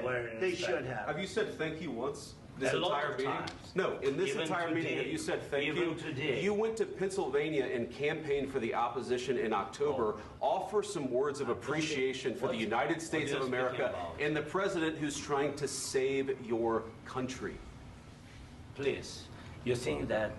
very They should have. Have you said thank you once? This A lot entire of meeting? times. No, in this Even entire meeting, today. have you said thank Even you? today. You went to Pennsylvania and campaigned for the opposition in October. Offer some words of appreciation for the United States of America and the president who's trying to save your country. Please, you think that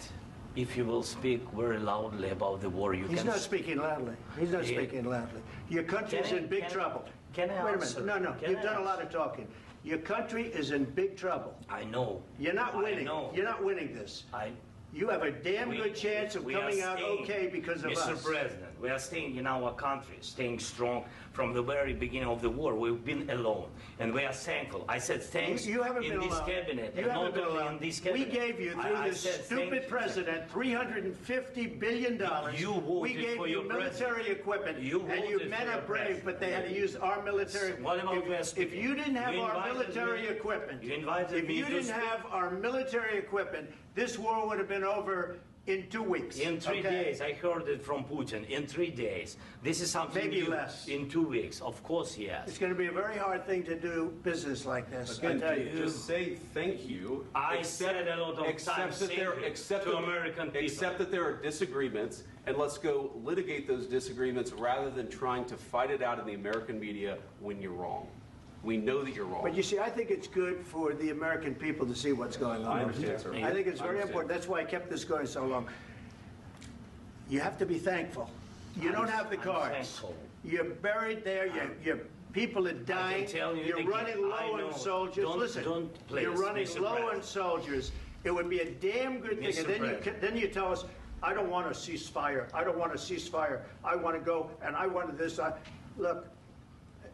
if you will speak very loudly about the war, you He's can... not speaking loudly. He's not He- speaking loudly. Your country's Can I- in big can I- trouble. can I Wait a answer? minute. No, Can you've I done a lot answer? of talking. Your country is in big trouble. I know. You're not winning. I know. You're not winning this. I... You have a damn good chance of we are coming out staying, okay because of Mr. us. President, we are staying in our country, staying strong from the very beginning of the war. We've been alone, and we are thankful. I said thanks You haven't in been this alone. cabinet, You and haven't not been only alone. in this cabinet. We gave you, through I this said stupid thank you. president, $350 billion. You voted we gave for you your military president. equipment, You and you voted men for are your brave, president. but they had to use our military. What about West If you didn't have You our invited military me- equipment, you invited if me you to didn't speak. have our military equipment, this war would have been over in 2 weeks. In 3 okay? days, I heard it from Putin. In 3 days, this is something Maybe new. less. In 2 weeks, of course, yes. It's going to be a very hard thing to do business like this. Again, I tell you. just say thank you. I said a lot of times that there, thank you accept to that- American people. Accept that there are disagreements, and let's go litigate those disagreements rather than trying to fight it out in the American media when you're wrong. We know that you're wrong. But you see, I think it's good for the American people to see what's going on. I understand, sir. I think it's I very understand. important. That's why I kept this going so long. You have to be thankful. You don't have the I'm cards. thankful. You're buried there. Your people are dying. tell you You're again, running I low know. on soldiers. Don't- Listen, don't, please, you're running Mr. low on President. soldiers. It would be a damn good thing. Mr. And then President. then you tell us, I don't want a ceasefire. I don't want a ceasefire. I want to go, and I wanted this. Look,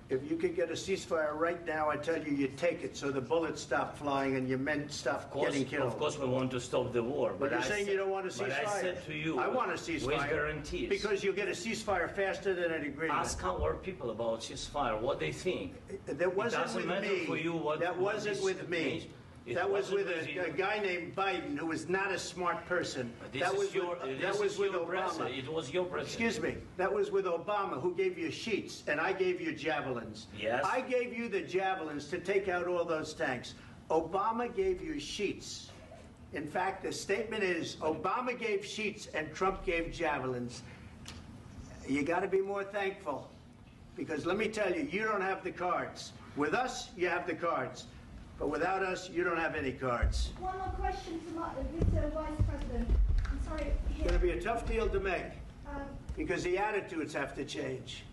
if you could get a ceasefire right now, I tell you, you take it so the bullets stop flying and your men stop getting killed. Of course, we want to stop the war. But you're I saying said- you don't want a ceasefire. But I said to you, I want a ceasefire. with guarantees. Because you'll get a ceasefire faster than an agreement. Ask our people about ceasefire, what they think. That wasn't it doesn't with matter me. for you what That what wasn't this with me. means. It That was wasn't with you. a guy named Biden who was not a smart person. This That is was your, with, this that was is with your Obama. president. It was your president. Excuse me. That was with Obama, who gave you sheets, and I gave you javelins. Yes. I gave you the javelins to take out all those tanks. Obama gave you sheets. In fact, the statement is Obama gave sheets and Trump gave javelins. You got to be more thankful, because let me tell you, you don't have the cards. With us, you have the cards. But without us, you don't have any cards. One more question to Mr. Vice President. I'm sorry. It's going to be a tough deal to make, Um, because the attitudes have to change.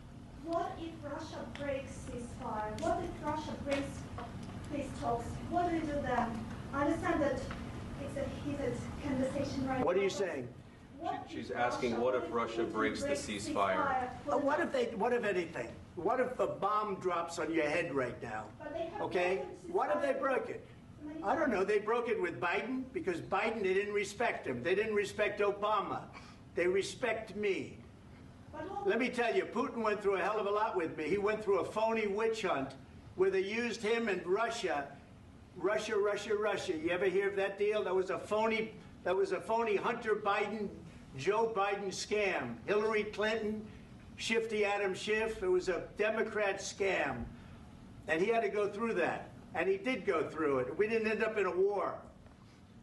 what if Russia breaks ceasefire? What if Russia breaks peace talks? What do we do then? I understand that it's a heated conversation right now. What are you saying? What She's if asking, what if Russia Putin breaks the ceasefire? What if anything? What if a bomb drops on your head right now? But they have Okay? broken ceasefire What if they broke it? many I don't know. times. They broke it with Biden because Biden, they didn't respect him. They didn't respect Obama. They respect me. But what- Let me tell you, Putin went through a hell of a lot with me. He went through a phony witch hunt where they used him and Russia. Russia. You ever hear of that deal? That was a phony Hunter Biden, Joe Biden scam. Hillary Clinton, Shifty Adam Schiff. It was a Democrat scam. And he had to go through that. And he did go through it. We didn't end up in a war.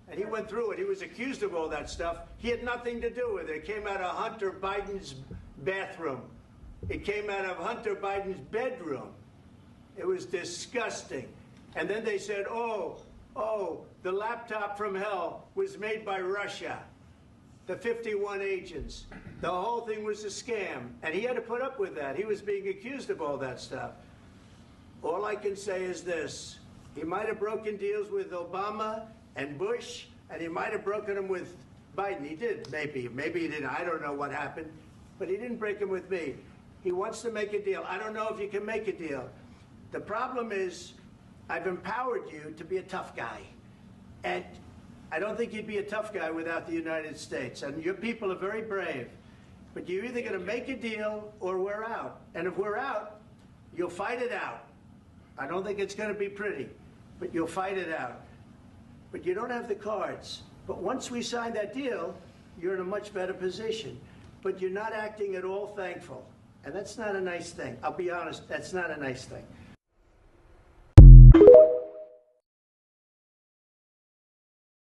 And he went through it. He was accused of all that stuff. He had nothing to do with it. It came out of Hunter Biden's bathroom. It came out of Hunter Biden's bedroom. It was disgusting. And then they said, oh, the laptop from hell was made by Russia. The 51 agents. The whole thing was a scam. And he had to put up with that. He was being accused of all that stuff. All I can say is this. He might have broken deals with Obama and Bush, and he might have broken them with Biden. He did, maybe. Maybe he didn't. I don't know what happened. But he didn't break them with me. He wants to make a deal. I don't know if you can make a deal. The problem is, I've empowered you to be a tough guy. And I don't think you'd be a tough guy without the United States. And your people are very brave. But you're either going to make a deal or we're out. And if we're out, you'll fight it out. I don't think it's going to be pretty, but you'll fight it out. But you don't have the cards. But once we sign that deal, you're in a much better position. But you're not acting at all thankful. And that's not a nice thing. I'll be honest, that's not a nice thing.